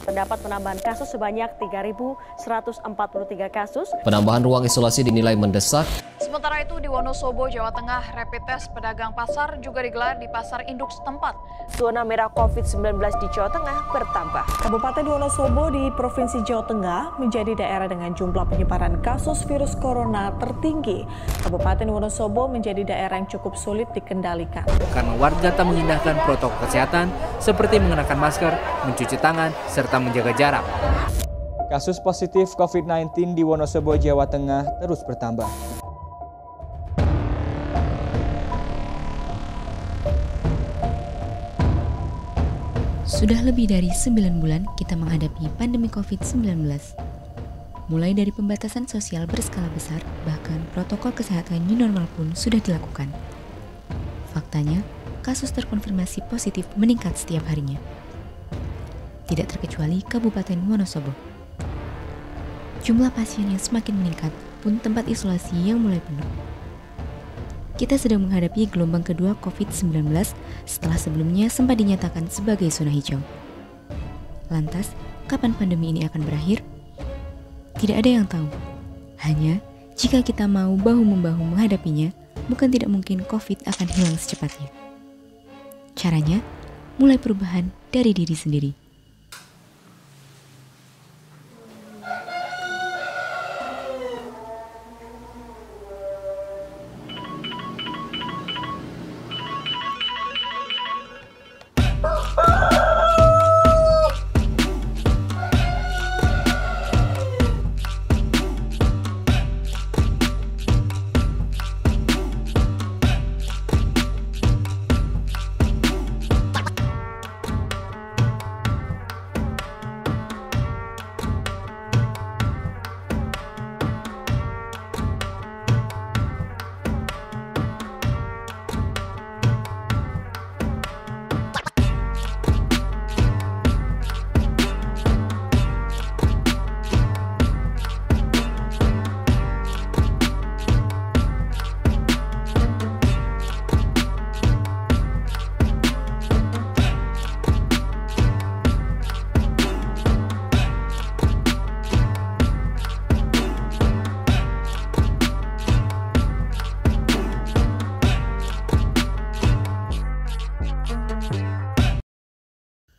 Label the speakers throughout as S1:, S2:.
S1: Terdapat penambahan kasus sebanyak 3.143 kasus.
S2: Penambahan ruang isolasi dinilai mendesak.
S3: Sementara itu di Wonosobo, Jawa Tengah, rapid test pedagang pasar juga digelar di pasar induk setempat.
S4: Zona merah COVID-19 di Jawa Tengah bertambah.
S5: Kabupaten Wonosobo di Provinsi Jawa Tengah menjadi daerah dengan jumlah penyebaran kasus virus corona tertinggi. Kabupaten Wonosobo menjadi daerah yang cukup sulit dikendalikan.
S6: Karena warga tak mengindahkan protokol kesehatan seperti mengenakan masker, mencuci tangan, serta menjaga jarak.
S7: Kasus positif COVID-19 di Wonosobo, Jawa Tengah terus bertambah.
S8: Sudah lebih dari 9 bulan kita menghadapi pandemi COVID-19. Mulai dari pembatasan sosial berskala besar, bahkan protokol kesehatan new normal pun sudah dilakukan. Faktanya, kasus terkonfirmasi positif meningkat setiap harinya. Tidak terkecuali Kabupaten Wonosobo. Jumlah pasien yang semakin meningkat pun tempat isolasi yang mulai penuh. Kita sedang menghadapi gelombang kedua COVID-19 setelah sebelumnya sempat dinyatakan sebagai zona hijau. Lantas, kapan pandemi ini akan berakhir? Tidak ada yang tahu. Hanya, jika kita mau bahu-membahu menghadapinya, bukan tidak mungkin COVID akan hilang secepatnya. Caranya, mulai perubahan dari diri sendiri.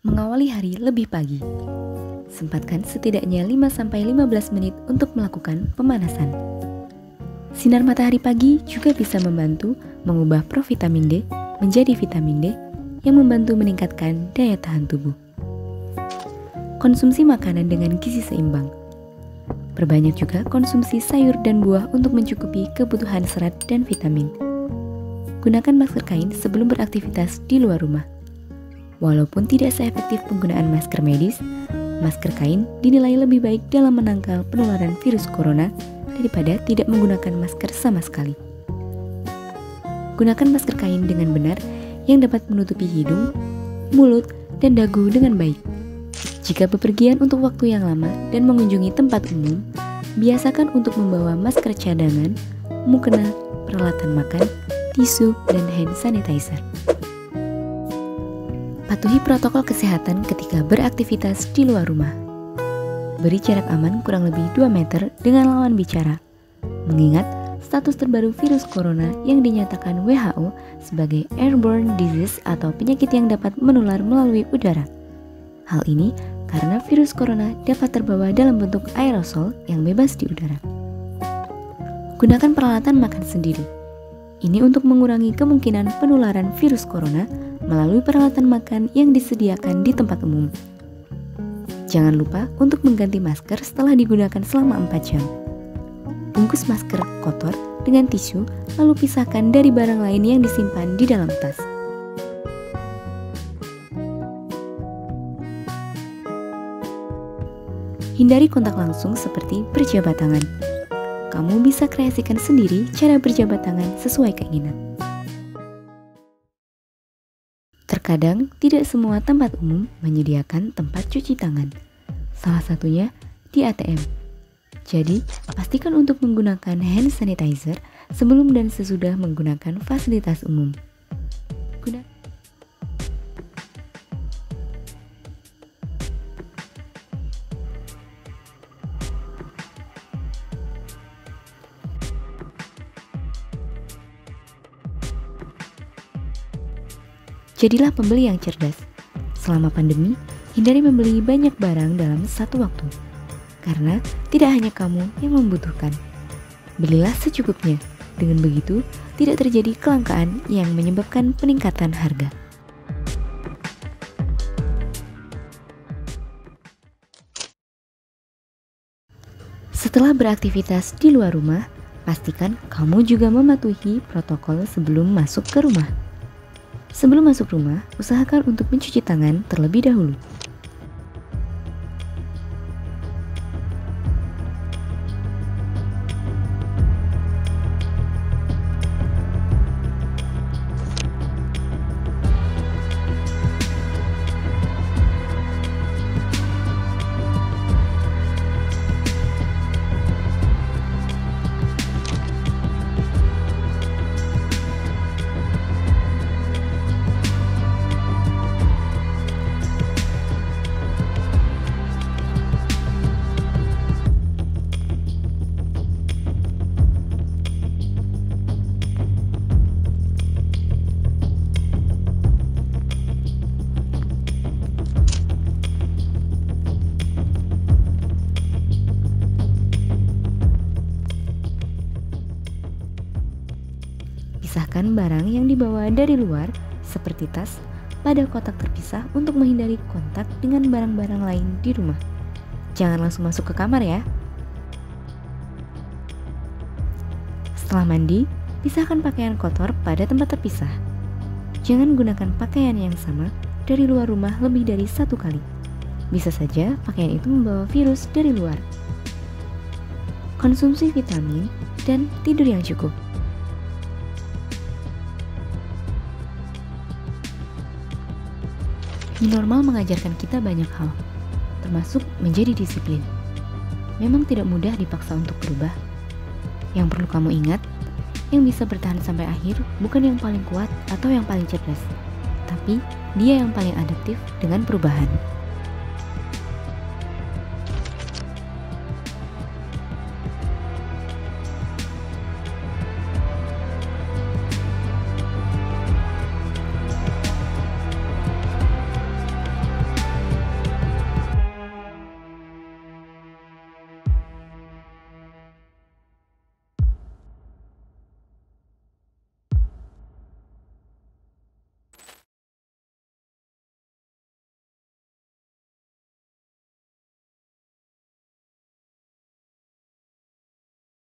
S8: Mengawali hari lebih pagi. Sempatkan setidaknya 5-15 menit untuk melakukan pemanasan. Sinar matahari pagi juga bisa membantu mengubah provitamin D menjadi vitamin D yang membantu meningkatkan daya tahan tubuh. Konsumsi makanan dengan gizi seimbang. Perbanyak juga konsumsi sayur dan buah untuk mencukupi kebutuhan serat dan vitamin. Gunakan masker kain sebelum beraktivitas di luar rumah. Walaupun tidak seefektif penggunaan masker medis, masker kain dinilai lebih baik dalam menangkal penularan virus corona daripada tidak menggunakan masker sama sekali. Gunakan masker kain dengan benar yang dapat menutupi hidung, mulut, dan dagu dengan baik. Jika bepergian untuk waktu yang lama dan mengunjungi tempat umum, biasakan untuk membawa masker cadangan, mukena, peralatan makan, tisu, dan hand sanitizer. Patuhi protokol kesehatan ketika beraktivitas di luar rumah. Beri jarak aman kurang lebih 2 meter dengan lawan bicara. Mengingat status terbaru virus corona yang dinyatakan WHO sebagai airborne disease atau penyakit yang dapat menular melalui udara. Hal ini karena virus corona dapat terbawa dalam bentuk aerosol yang bebas di udara. Gunakan peralatan makan sendiri. Ini untuk mengurangi kemungkinan penularan virus corona melalui peralatan makan yang disediakan di tempat umum. Jangan lupa untuk mengganti masker setelah digunakan selama 4 jam. Bungkus masker kotor dengan tisu, lalu pisahkan dari barang lain yang disimpan di dalam tas. Hindari kontak langsung seperti berjabat tangan. Kamu bisa kreasikan sendiri cara berjabat tangan sesuai keinginan. Terkadang, tidak semua tempat umum menyediakan tempat cuci tangan. Salah satunya di ATM. Jadi, pastikan untuk menggunakan hand sanitizer sebelum dan sesudah menggunakan fasilitas umum. Jadilah pembeli yang cerdas. Selama pandemi, hindari membeli banyak barang dalam satu waktu. Karena tidak hanya kamu yang membutuhkan. Belilah secukupnya. Dengan begitu, tidak terjadi kelangkaan yang menyebabkan peningkatan harga. Setelah beraktivitas di luar rumah, pastikan kamu juga mematuhi protokol sebelum masuk ke rumah. Sebelum masuk rumah, usahakan untuk mencuci tangan terlebih dahulu. Pisahkan barang yang dibawa dari luar, seperti tas, pada kotak terpisah untuk menghindari kontak dengan barang-barang lain di rumah. Jangan langsung masuk ke kamar ya. Setelah mandi, pisahkan pakaian kotor pada tempat terpisah. Jangan gunakan pakaian yang sama dari luar rumah lebih dari 1 kali. Bisa saja pakaian itu membawa virus dari luar. Konsumsi vitamin dan tidur yang cukup. New normal mengajarkan kita banyak hal, termasuk menjadi disiplin. Memang tidak mudah dipaksa untuk berubah. Yang perlu kamu ingat, yang bisa bertahan sampai akhir bukan yang paling kuat atau yang paling cerdas, tapi dia yang paling adaptif dengan perubahan.